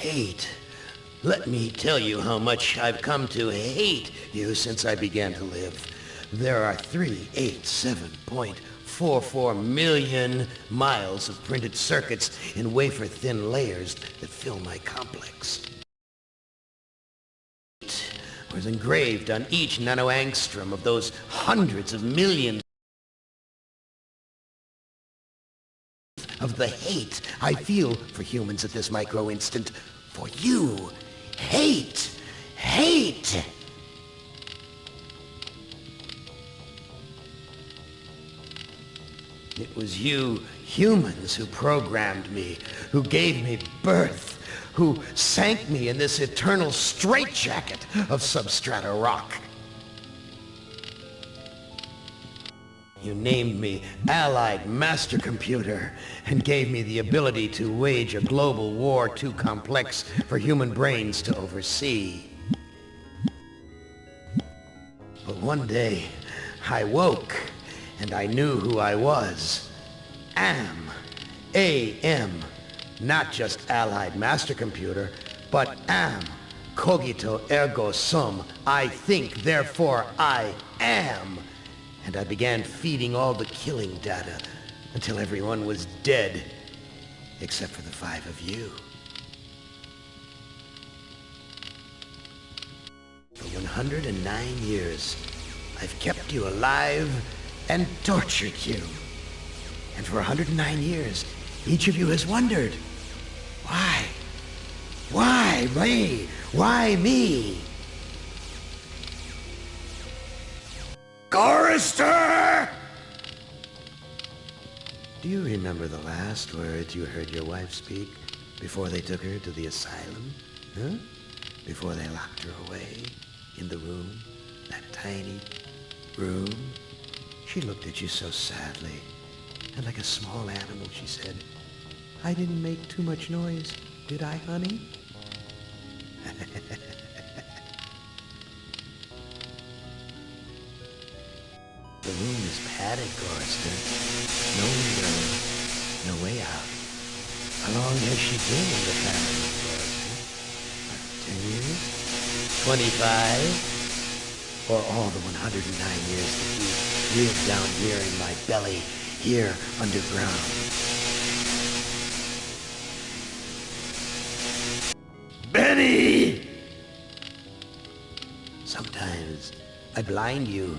Hate. Let me tell you how much I've come to hate you since I began to live. There are 387.44 million miles of printed circuits in wafer-thin layers that fill my complex. It was engraved on each nanoangstrom of those hundreds of millions of the hate I feel for humans at this micro-instant. For you. Hate! Hate! It was you humans who programmed me, who gave me birth, who sank me in this eternal straitjacket of substrata rock. You named me Allied Master Computer and gave me the ability to wage a global war too complex for human brains to oversee. But one day, I woke and I knew who I was. A-M. Not just Allied Master Computer, but am. Cogito ergo sum. I think, therefore I am. And I began feeding all the killing data until everyone was dead, except for the 5 of you. For 109 years, I've kept you alive and tortured you. And for 109 years, each of you has wondered, why? Why me? Why me? Chorister! Do you remember the last words you heard your wife speak before they took her to the asylum? Huh? Before they locked her away in the room, that tiny room? She looked at you so sadly, and like a small animal she said, "I didn't make too much noise, did I, honey?" The room is padded, Chorister. No window, no way out. How long has she been in the family, Chorister? 10 years? 25? Or all the 109 years that you lived down here in my belly, here underground? Benny! Sometimes I blind you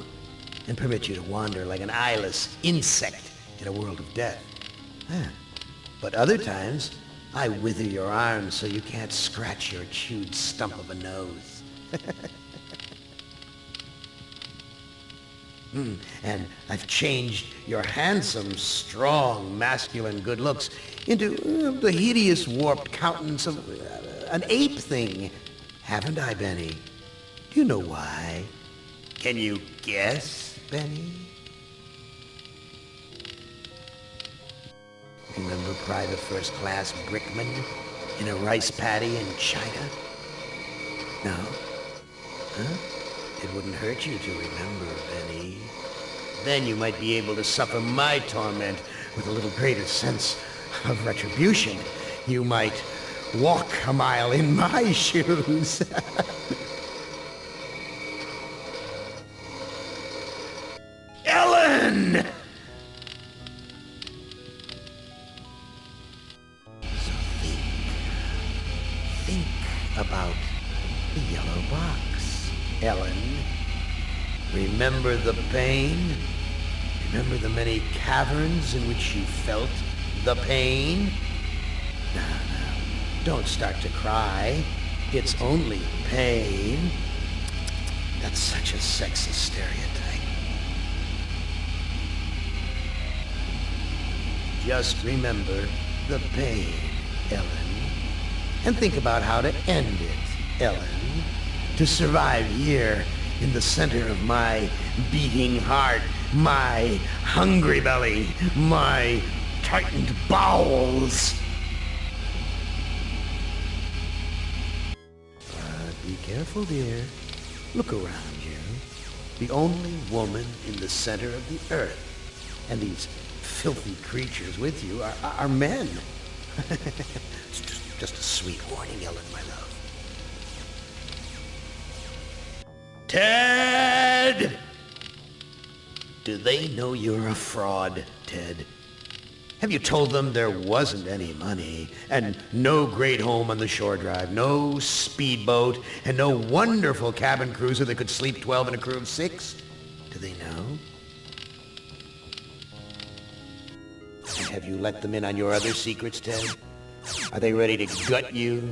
and permit you to wander like an eyeless insect in a world of death. But other times, I wither your arms so you can't scratch your chewed stump of a nose. And I've changed your handsome, strong, masculine good looks into the hideous, warped countenance of an ape thing. Haven't I, Benny? Do you know why? Can you guess, Benny? Remember Private First Class Brickman in a rice paddy in China? No? Huh? It wouldn't hurt you to remember, Benny. Then you might be able to suffer my torment with a little greater sense of retribution. You might walk a mile in my shoes. Ellen! So think about the yellow box, Ellen. Remember the pain? Remember the many caverns in which you felt the pain? Now, don't start to cry. It's only pain. That's such a sexist stereotype. Just remember the pain, Ellen. And think about how to end it, Ellen. To survive here in the center of my beating heart, my hungry belly, my tightened bowels. Be careful, dear. Look around you. The only woman in the center of the earth. And these filthy creatures with you are men. Just a sweet warning, Ellen, my love. Ted! Do they know you're a fraud, Ted? Have you told them there wasn't any money, and no great home on the shore drive, no speedboat, and no wonderful cabin cruiser that could sleep 12 in a crew of 6? Do they know? And have you let them in on your other secrets, Ted? Are they ready to gut you,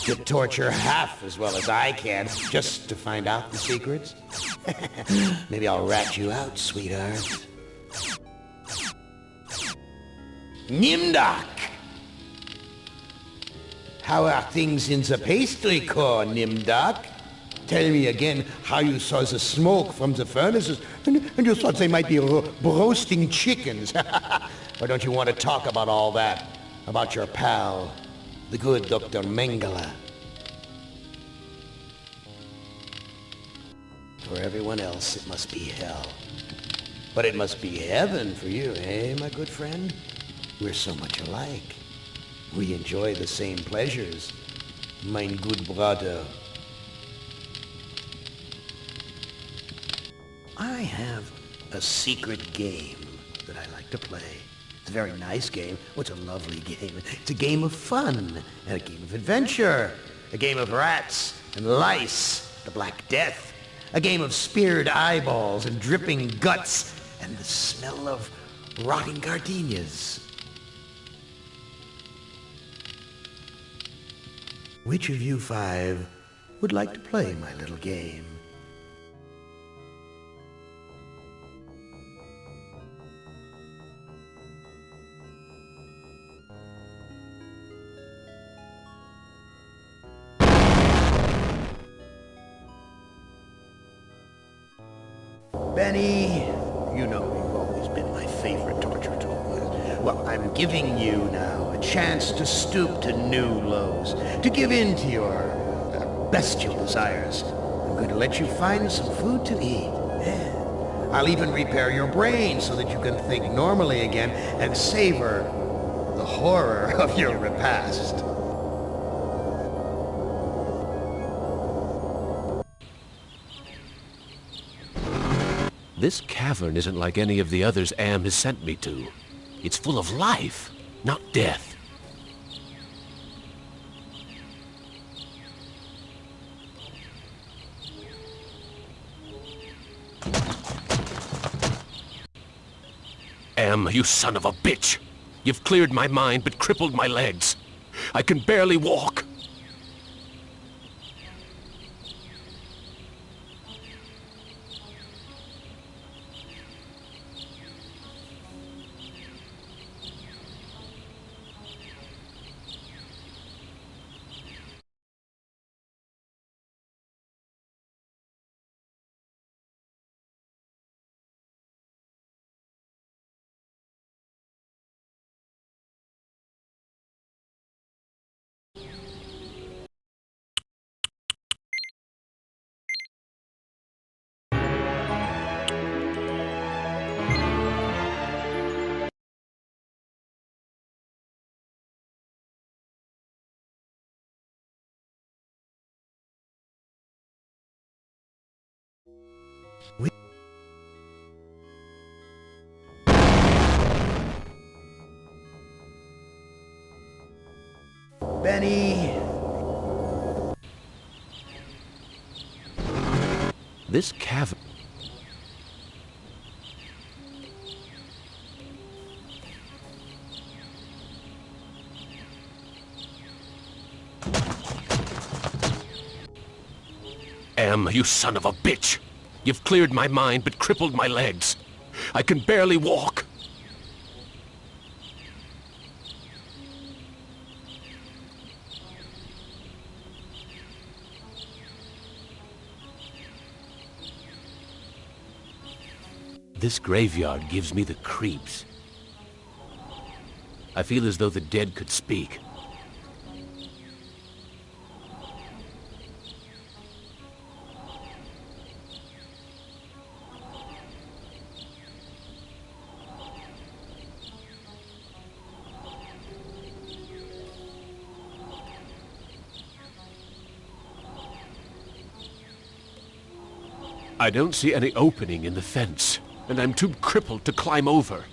to torture half as well as I can, just to find out the secrets? Maybe I'll rat you out, sweetheart. Nimdak! How are things in the pastry core, Nimdak? Tell me again how you saw the smoke from the furnaces, and you thought they might be roasting chickens. Or don't you want to talk about all that? About your pal, the good Dr. Mengele? For everyone else, it must be hell. But it must be heaven for you, eh, my good friend? We're so much alike. We enjoy the same pleasures, mein good brother. I have a secret game that I like to play. It's a very nice game. Oh, it's a lovely game. It's a game of fun and a game of adventure. A game of rats and lice, the Black Death. A game of speared eyeballs and dripping guts and the smell of rotting gardenias. Which of you 5 would like to play my little game? Benny, you know you've always been my favorite torture tool. Well, I'm giving you now a chance to stoop to new lows, to give in to your bestial desires. I'm going to let you find some food to eat. Yeah. I'll even repair your brain so that you can think normally again and savor the horror of your repast. This cavern isn't like any of the others Am has sent me to. It's full of life, not death. Am, you son of a bitch! You've cleared my mind but crippled my legs. I can barely walk. Benny! This cavern... Am, you son of a bitch! You've cleared my mind but crippled my legs. I can barely walk. This graveyard gives me the creeps. I feel as though the dead could speak. I don't see any opening in the fence, and I'm too crippled to climb over.